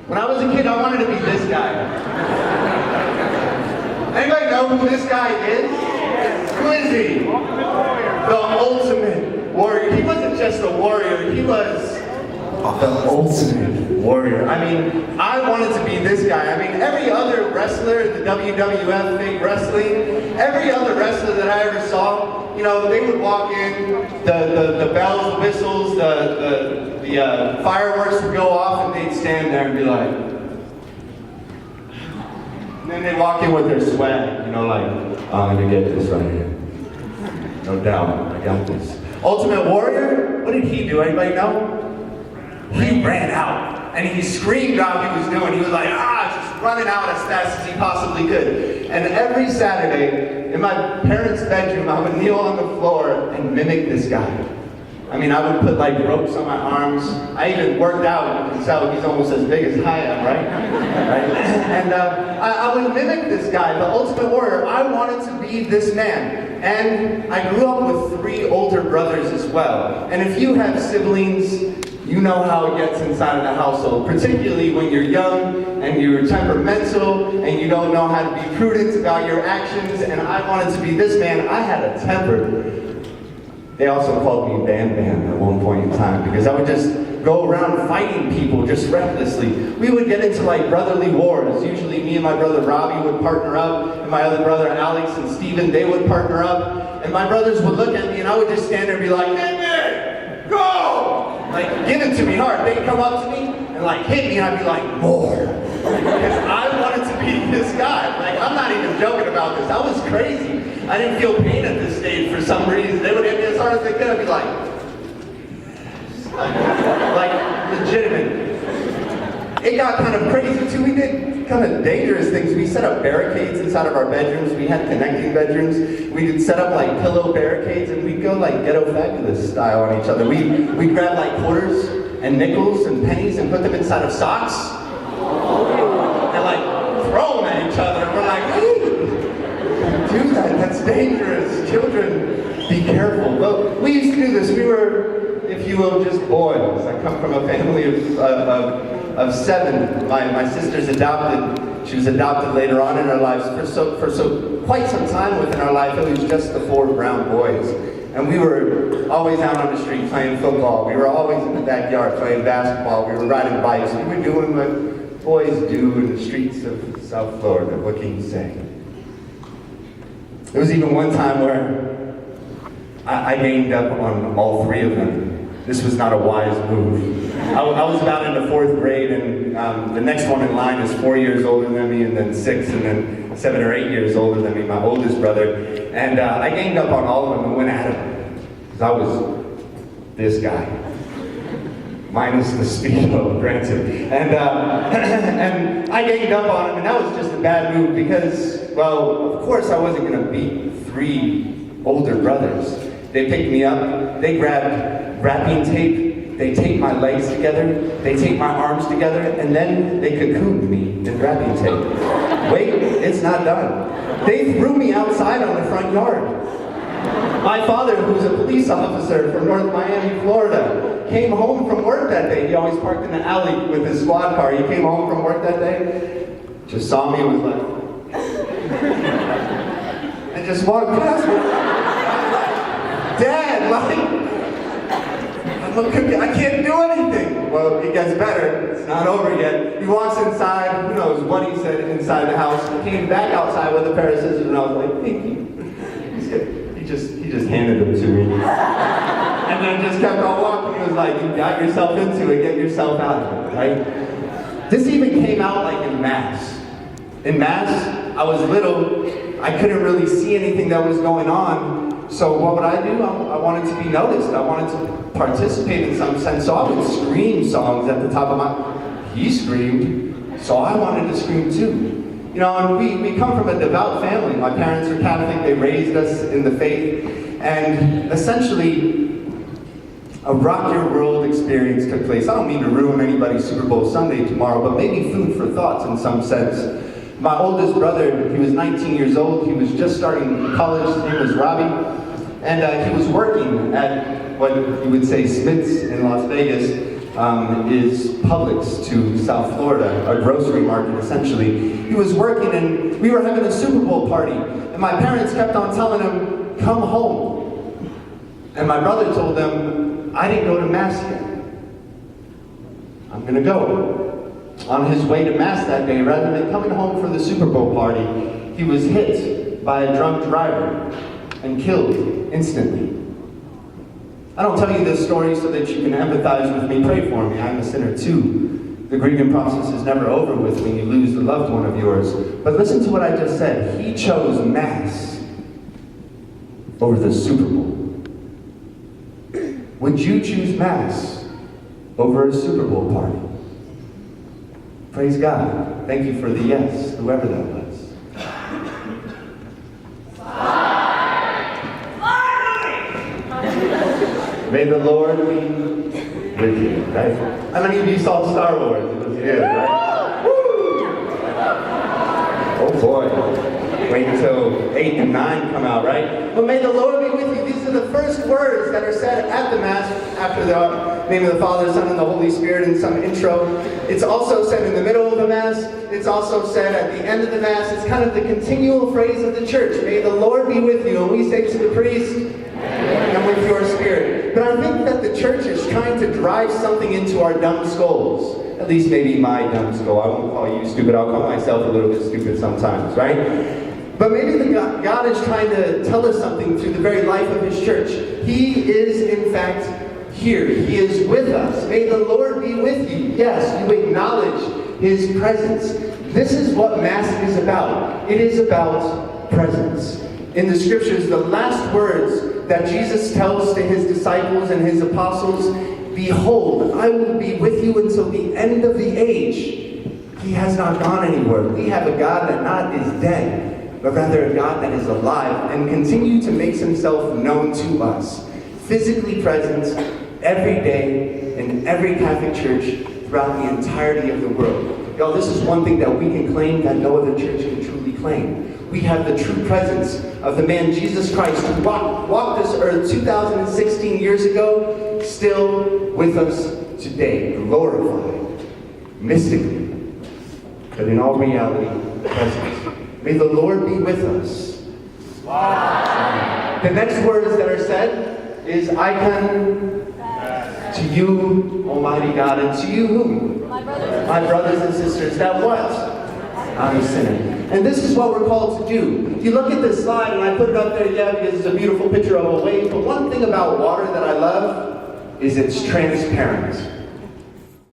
When I was a kid, I wanted to be this guy. Anybody know who this guy is? Who is he? The ultimate warrior. He wasn't just a warrior, he was the ultimate warrior. I mean, I wanted to be this guy. I mean, every other wrestler, the WWF, big wrestling, every other wrestler that I ever saw, you know, they would walk in, the bells, the whistles, the fireworks would go off, and they'd stand there and be like, and then they'd walk in with their swag, you know, like, I'm gonna get this right here. No doubt, I got this. Ultimate Warrior, what did he do? Anybody know? He ran out, and he screamed out what he was doing. He was like, just running out as fast as he possibly could. And every Saturday, in my parents' bedroom, I would kneel on the floor and mimic this guy. I mean, I would put like ropes on my arms. I even worked out. You can tell he's almost as big as I am, right? And I would mimic this guy, the Ultimate Warrior. I wanted to be this man. And I grew up with 3 older brothers as well. And if you have siblings, you know how it gets inside of the household, particularly when you're young and you're temperamental and you don't know how to be prudent about your actions. And I wanted to be this man. I had a temper. They also called me Bam Bam at one point in time because I would just go around fighting people just recklessly. We would get into like brotherly wars. Usually me and my brother Robbie would partner up, and my other brother Alex and Steven, they would partner up. And my brothers would look at me and I would just stand there and be like, "Hit me! Go!" Like, give it to me hard. They'd come up to me and like hit me and I'd be like, "More." Because I wanted to be this guy. Like, I'm not even joking about this. I was crazy. I didn't feel pain at this stage for some reason. They would hit me as hard as they could. I'd be like, like legitimate. It got kind of crazy too. We did kind of dangerous things. We set up barricades inside of our bedrooms. We had connecting bedrooms. We did set up like pillow barricades, and we'd go like ghetto fabulous style on each other. We'd grab like quarters and nickels and pennies and put them inside of socks and like throw them at each other. And we're like, hey, do that. That's dangerous. Children, be careful. Well, we used to do this. We were, if you will, just boys. I come from a family of 7. My sister's adopted. She was adopted later on in our lives. For quite some time within our life, it was just the 4 brown boys. And we were always out on the street playing football. We were always in the backyard playing basketball. We were riding bikes. We were doing what boys do in the streets of South Florida. What can you say? There was even one time where I ganged up on all 3 of them. This was not a wise move. I was about in the 4th grade, and the next one in line is 4 years older than me, and then 6, and then 7 or 8 years older than me, my oldest brother. And I ganged up on all of them and went at him. Because I was this guy. Minus the speedo, granted. And I ganged up on him, and that was just a bad move because, well, of course I wasn't going to beat 3 older brothers. They picked me up, they grabbed wrapping tape, they taped my legs together, they taped my arms together, and then they cocooned me in wrapping tape. Wait, it's not done. They threw me outside on the front yard. My father, who's a police officer from North Miami, Florida, came home from work that day. He always parked in the alley with his squad car. He came home from work that day, just saw me and was like, and just walked past me. Dad, I can't do anything. Well, it gets better. It's not over yet. He walks inside. Who knows what he said inside the house. He came back outside with a pair of scissors, and I was like, thank you. He just handed them to me. And then just kept on walking. He was like, you got yourself into it. Get yourself out of it, right? This even came out like in mass. In mass, I was little. I couldn't really see anything that was going on. So what would I do? I wanted to be noticed. I wanted to participate in some sense. So I would scream songs at the top of my... He screamed, so I wanted to scream too. You know, and we come from a devout family. My parents are Catholic. They raised us in the faith. And essentially, a rock your world experience took place. I don't mean to ruin anybody's Super Bowl Sunday tomorrow, but maybe food for thoughts in some sense. My oldest brother, he was 19 years old. He was just starting college. His name was Robbie. And he was working at what you would say Smith's in Las Vegas. is Publix to South Florida, a grocery market essentially. He was working and we were having a Super Bowl party. And my parents kept on telling him, come home. And my brother told them, I didn't go to Mass yet. I'm gonna go. On his way to Mass that day, rather than coming home for the Super Bowl party, he was hit by a drunk driver and killed instantly. I don't tell you this story so that you can empathize with me. Pray for me. I'm a sinner too. The grieving process is never over with when you lose a loved one of yours. But listen to what I just said. He chose Mass over the Super Bowl. Would you choose Mass over a Super Bowl party? Praise God. Thank you for the yes, whoever that was. May the Lord be with you, right? How many of you saw Star Wars? It was good, right? Woo! Oh boy. Wait until 8 and 9 come out, right? But may the Lord be with you. These are the first words that are said at the Mass after the name of the Father, Son, and the Holy Spirit in some intro. It's also said in the middle of the Mass. It's also said at the end of the Mass. It's kind of the continual phrase of the church. May the Lord be with you. And we say to the priest, and with your spirit. But I think that the church is trying to drive something into our dumb skulls. At least maybe my dumb skull. I won't call you stupid. I'll call myself a little bit stupid sometimes, right? But maybe God is trying to tell us something through the very life of His church. He is, in fact, here. He is with us. May the Lord be with you. Yes, you acknowledge His presence. This is what Mass is about. It is about presence. In the scriptures, the last words that Jesus tells to His disciples and His apostles, behold, I will be with you until the end of the age. He has not gone anywhere. We have a God that not is dead, but rather a God that is alive and continue to makes Himself known to us. Physically present every day in every Catholic church throughout the entirety of the world. Y'all, this is one thing that we can claim that no other church can truly claim. We have the true presence of the man Jesus Christ who walked this earth 2016 years ago, still with us today, glorified, mystically, but in all reality, present. May the Lord be with us. Wow. The next words that are said is, I come to you, Almighty God, and to you whom? My brothers and sisters. That what? I'm a sinner. And this is what we're called to do. If you look at this slide, and I put it up there, because it's a beautiful picture of a wave, but one thing about water that I love is it's transparent.